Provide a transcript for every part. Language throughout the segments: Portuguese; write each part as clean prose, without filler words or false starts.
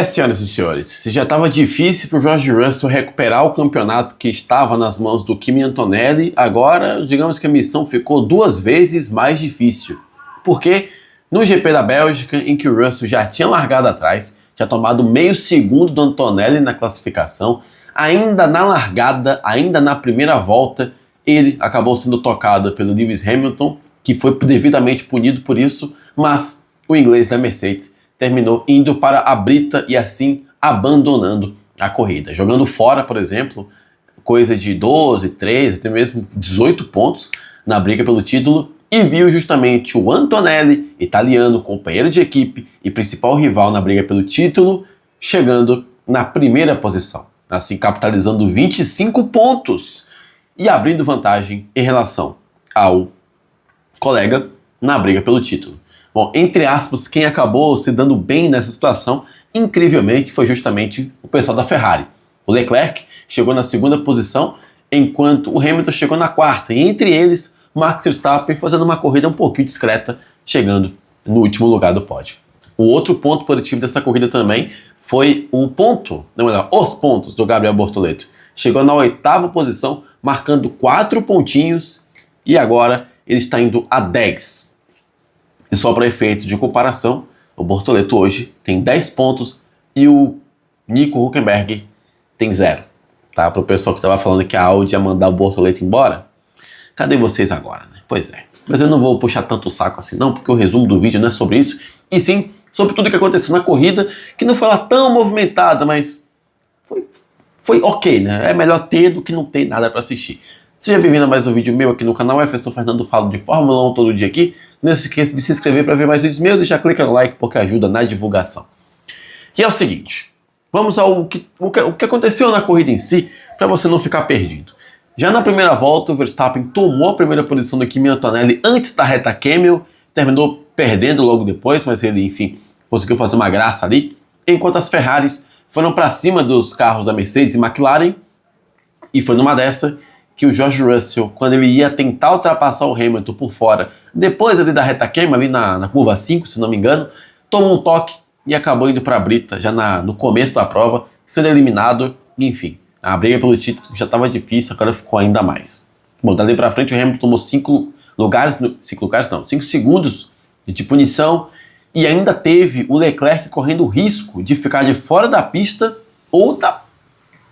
Senhoras e senhores, se já estava difícil para o George Russell recuperar o campeonato que estava nas mãos do Kimi Antonelli, agora, digamos que a missão ficou 2 vezes mais difícil. Porque no GP da Bélgica, em que o Russell já tinha largado atrás, tinha tomado meio segundo do Antonelli na classificação, ainda na largada, ainda na primeira volta, ele acabou sendo tocado pelo Lewis Hamilton, que foi devidamente punido por isso, mas o inglês da Mercedes terminou indo para a brita e assim abandonando a corrida. Jogando fora, por exemplo, coisa de 12, 13, até mesmo 18 pontos na briga pelo título e viu justamente o Antonelli, italiano, companheiro de equipe e principal rival na briga pelo título, chegando na primeira posição, assim capitalizando 25 pontos e abrindo vantagem em relação ao colega na briga pelo título. Bom, entre aspas, quem acabou se dando bem nessa situação, incrivelmente, foi justamente o pessoal da Ferrari. O Leclerc chegou na segunda posição, enquanto o Hamilton chegou na quarta. E entre eles, Max Verstappen fazendo uma corrida um pouquinho discreta, chegando no último lugar do pódio. O outro ponto positivo dessa corrida também foi os pontos do Gabriel Bortoleto. Chegou na 8ª posição, marcando 4 pontinhos, e agora ele está indo a 10. E só para efeito de comparação, o Bortoleto hoje tem 10 pontos e o Nico Hülkenberg tem 0. Tá? Para o pessoal que estava falando que a Audi ia mandar o Bortoleto embora, cadê vocês agora, né? Pois é. Mas eu não vou puxar tanto o saco assim não, porque o resumo do vídeo não é sobre isso, e sim sobre tudo que aconteceu na corrida, que não foi lá tão movimentada, mas foi ok, né? É melhor ter do que não ter nada para assistir. Seja bem-vindo a mais um vídeo meu aqui no canal Jefferson Fernando, falo de Fórmula 1 todo dia aqui. Não se esqueça de se inscrever para ver mais vídeos meus e já clica no like porque ajuda na divulgação. E é o seguinte, vamos ao que aconteceu na corrida em si, para você não ficar perdido. Já na primeira volta, o Verstappen tomou a primeira posição do Kimi Antonelli antes da reta Camel, terminou perdendo logo depois, mas ele, enfim, conseguiu fazer uma graça ali, enquanto as Ferraris foram para cima dos carros da Mercedes e McLaren, e foi numa dessa que o George Russell, quando ele ia tentar ultrapassar o Hamilton por fora, depois ali da reta queima, ali na curva 5, se não me engano, tomou um toque e acabou indo para a brita, já no começo da prova, sendo eliminado, enfim. A briga pelo título já estava difícil, agora ficou ainda mais. Bom, dali para frente o Hamilton tomou 5 segundos de punição e ainda teve o Leclerc correndo o risco de ficar de fora da pista ou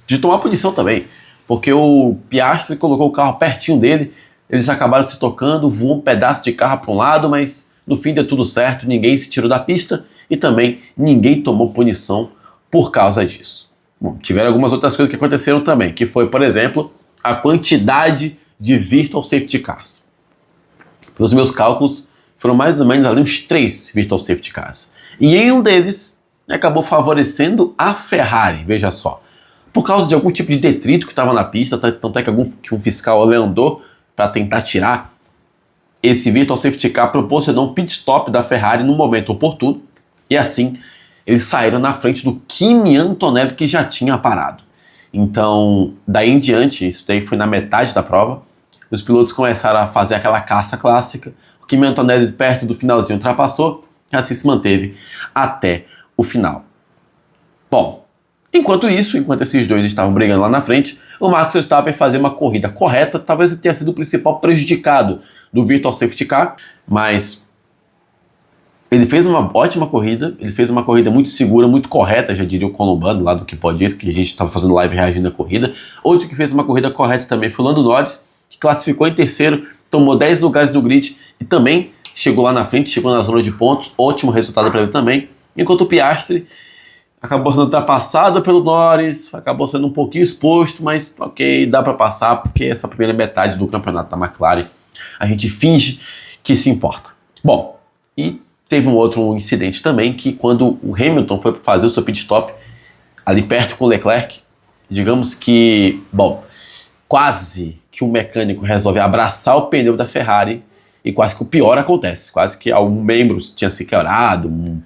de tomar punição também. Porque o Piastri colocou o carro pertinho dele, eles acabaram se tocando, voou um pedaço de carro para um lado, mas no fim deu tudo certo, ninguém se tirou da pista e também ninguém tomou punição por causa disso. Bom, tiveram algumas outras coisas que aconteceram também, que foi, por exemplo, a quantidade de Virtual Safety Cars. Pelos meus cálculos, foram mais ou menos ali uns 3 Virtual Safety Cars. E em um deles, acabou favorecendo a Ferrari, veja só. Por causa de algum tipo de detrito que estava na pista, tanto é que um fiscal andou para tentar tirar esse Virtual Safety Car, proporcionou um pit stop da Ferrari no momento oportuno, e assim eles saíram na frente do Kimi Antonelli, que já tinha parado. Então, daí em diante, isso daí foi na metade da prova, os pilotos começaram a fazer aquela caça clássica, o Kimi Antonelli perto do finalzinho ultrapassou, e assim se manteve até o final. Bom, enquanto esses dois estavam brigando lá na frente, o Max Verstappen fazia uma corrida correta, talvez ele tenha sido o principal prejudicado do Virtual Safety Car, mas ele fez uma ótima corrida, ele fez uma corrida muito segura, muito correta, já diria o Colombano lá do Que Pode Isso, que a gente estava fazendo live reagindo à corrida. Outro que fez uma corrida correta também foi o Lando Norris, que classificou em terceiro, tomou 10 lugares no grid e também chegou lá na frente, chegou na zona de pontos, ótimo resultado para ele também, enquanto o Piastri acabou sendo ultrapassado pelo Norris, acabou sendo um pouquinho exposto, mas ok, dá para passar, porque essa primeira metade do campeonato da McLaren a gente finge que se importa. Bom, e teve um outro incidente também, que quando o Hamilton foi fazer o seu pit stop, ali perto com o Leclerc, digamos que, quase que o mecânico resolve abraçar o pneu da Ferrari e quase que o pior acontece, quase que algum membro tinha se quebrado, um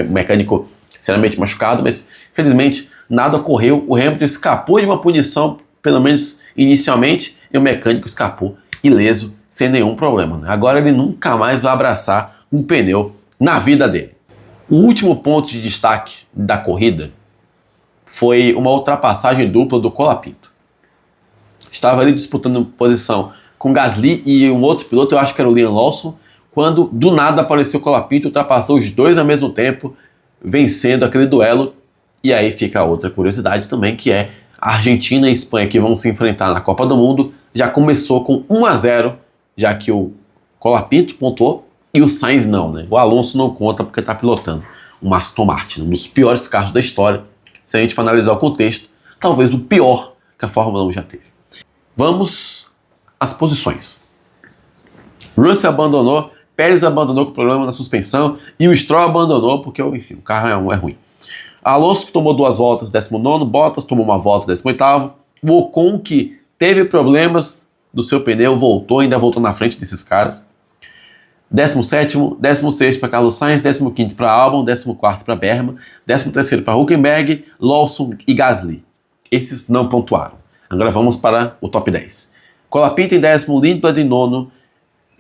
mecânico seriamente machucado, mas felizmente nada ocorreu, o Hamilton escapou de uma punição, pelo menos inicialmente, e o mecânico escapou ileso, sem nenhum problema, né? Agora ele nunca mais vai abraçar um pneu na vida dele. O último ponto de destaque da corrida foi uma ultrapassagem dupla do Colapinto. Estava ali disputando posição com Gasly e um outro piloto, eu acho que era o Liam Lawson, quando do nada apareceu o Colapinto, ultrapassou os dois ao mesmo tempo, vencendo aquele duelo. E aí fica outra curiosidade também, que é a Argentina e a Espanha, que vão se enfrentar na Copa do Mundo, já começou com 1-0, já que o Colapinto pontuou e o Sainz não, né? O Alonso não conta porque está pilotando um Aston Martin, um dos piores carros da história. Se a gente for analisar o contexto, talvez o pior que a Fórmula 1 já teve. Vamos às posições. Russell abandonou, Pérez abandonou com problema na suspensão e o Stroll abandonou porque, enfim, o carro é ruim. Alonso tomou 2 voltas, 19º, Bottas tomou uma volta, 18º. O Ocon, que teve problemas do seu pneu, ainda voltou na frente desses caras. 17º, 16º para Carlos Sainz, 15º para Albon, 14º para Berman, 13º para Hülkenberg, Lawson e Gasly. Esses não pontuaram. Agora vamos para o top 10. Colapinto em 10º, Lindblad em 9º,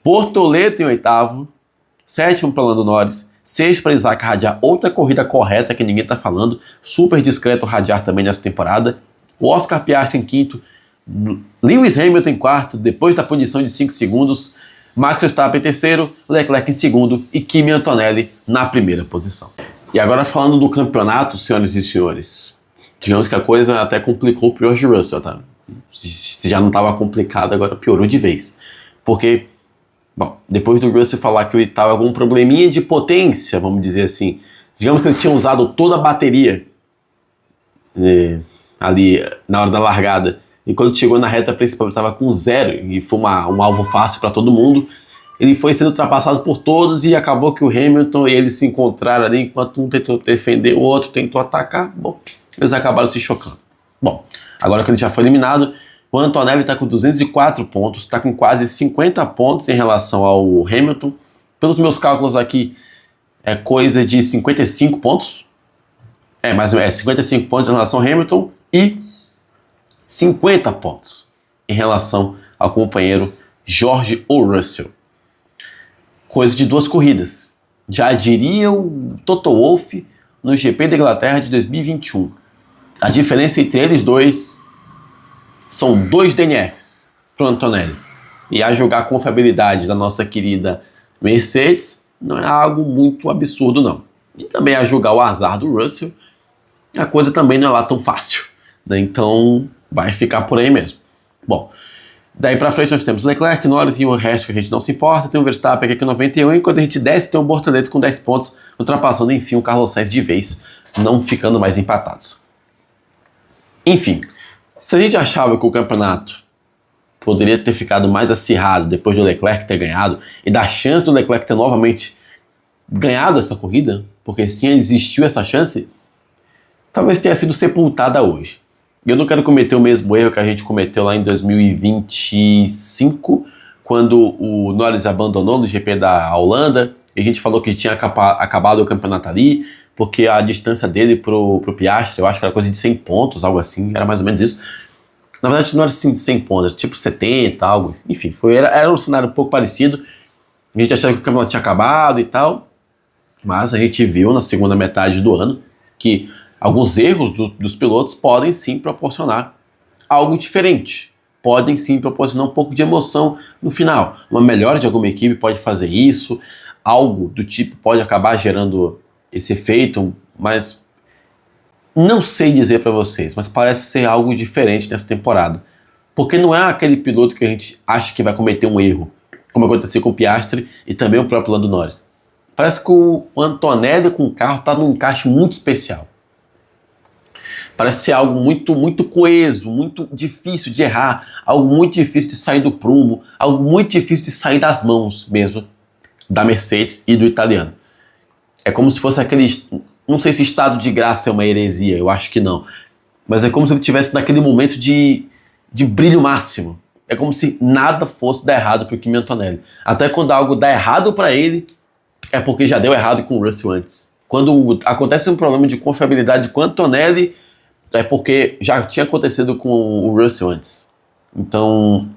Bortoleto em 8º, 7º para Lando Norris, 6º para Isaac Hadjar, outra corrida correta que ninguém está falando, super discreto o Hadjar também nessa temporada. O Oscar Piastri em 5º, Lewis Hamilton em 4º, depois da punição de 5 segundos, Max Verstappen em 3º, Leclerc em 2º e Kimi Antonelli na primeira posição. E agora falando do campeonato, senhoras e senhores, digamos que a coisa até complicou para o George Russell, tá? Se já não estava complicado, agora piorou de vez. Porque, bom, depois do Russell falar que ele estava com um probleminha de potência, vamos dizer assim, digamos que ele tinha usado toda a bateria ali na hora da largada, e quando chegou na reta principal ele estava com 0 e foi um alvo fácil para todo mundo. Ele foi sendo ultrapassado por todos e acabou que o Hamilton e ele se encontraram ali, enquanto um tentou defender, o outro tentou atacar. Bom, eles acabaram se chocando. Bom, agora que ele já foi eliminado, o Antonelli está com 204 pontos, está com quase 50 pontos em relação ao Hamilton. Pelos meus cálculos aqui, é coisa de 55 pontos. Mas 55 pontos em relação ao Hamilton e 50 pontos em relação ao companheiro George Russell. Coisa de 2 corridas. Já diria o Toto Wolff no GP da Inglaterra de 2021. A diferença entre eles dois são 2 DNFs para o Antonelli. E a julgar a confiabilidade da nossa querida Mercedes, não é algo muito absurdo, não. E também a julgar o azar do Russell, a coisa também não é lá tão fácil, né? Então vai ficar por aí mesmo. Bom, daí pra frente nós temos Leclerc, Norris e o resto que a gente não se importa. Tem o Verstappen aqui com 91 e quando a gente desce tem o Bortoleto com 10 pontos, ultrapassando enfim o Carlos Sainz de vez, não ficando mais empatados. Enfim, se a gente achava que o campeonato poderia ter ficado mais acirrado depois do Leclerc ter ganhado e da chance do Leclerc ter novamente ganhado essa corrida, porque sim existiu essa chance, talvez tenha sido sepultada hoje. Eu não quero cometer o mesmo erro que a gente cometeu lá em 2025, quando o Norris abandonou no GP da Holanda, e a gente falou que tinha acabado o campeonato ali, porque a distância dele pro Piastri, eu acho que era coisa de 100 pontos, algo assim, era mais ou menos isso. Na verdade não era assim de 100 pontos, era tipo 70, algo, enfim, era um cenário um pouco parecido. A gente achava que o campeonato tinha acabado e tal, mas a gente viu na segunda metade do ano que alguns erros dos pilotos podem sim proporcionar algo diferente. Podem sim proporcionar um pouco de emoção no final. Uma melhora de alguma equipe pode fazer isso, algo do tipo pode acabar gerando esse efeito, mas não sei dizer para vocês, mas parece ser algo diferente nessa temporada. Porque não é aquele piloto que a gente acha que vai cometer um erro, como aconteceu com o Piastri e também o próprio Lando Norris. Parece que o Antonelli com o carro está num encaixe muito especial. Parece ser algo muito coeso, muito difícil de errar, algo muito difícil de sair do prumo, algo muito difícil de sair das mãos mesmo da Mercedes e do italiano. É como se fosse aquele, não sei se estado de graça é uma heresia, eu acho que não, mas é como se ele estivesse naquele momento de brilho máximo. É como se nada fosse dar errado para o Kimi Antonelli. Até quando algo dá errado para ele, é porque já deu errado com o Russell antes. Quando acontece um problema de confiabilidade com o Antonelli, é porque já tinha acontecido com o Russell antes. Então,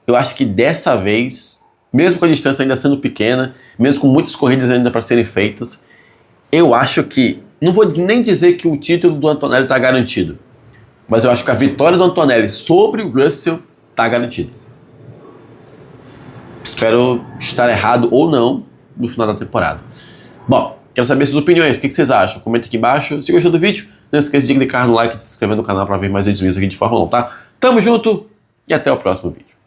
eu acho que dessa vez, mesmo com a distância ainda sendo pequena, mesmo com muitas corridas ainda para serem feitas, Eu acho que, não vou nem dizer que o título do Antonelli está garantido, mas eu acho que a vitória do Antonelli sobre o Russell está garantida. Espero estar errado ou não no final da temporada. Bom, quero saber suas opiniões, o que vocês acham? Comenta aqui embaixo. Se gostou do vídeo, não esqueça de clicar no like e se inscrever no canal para ver mais vídeos aqui de Fórmula 1, tá? Tamo junto e até o próximo vídeo.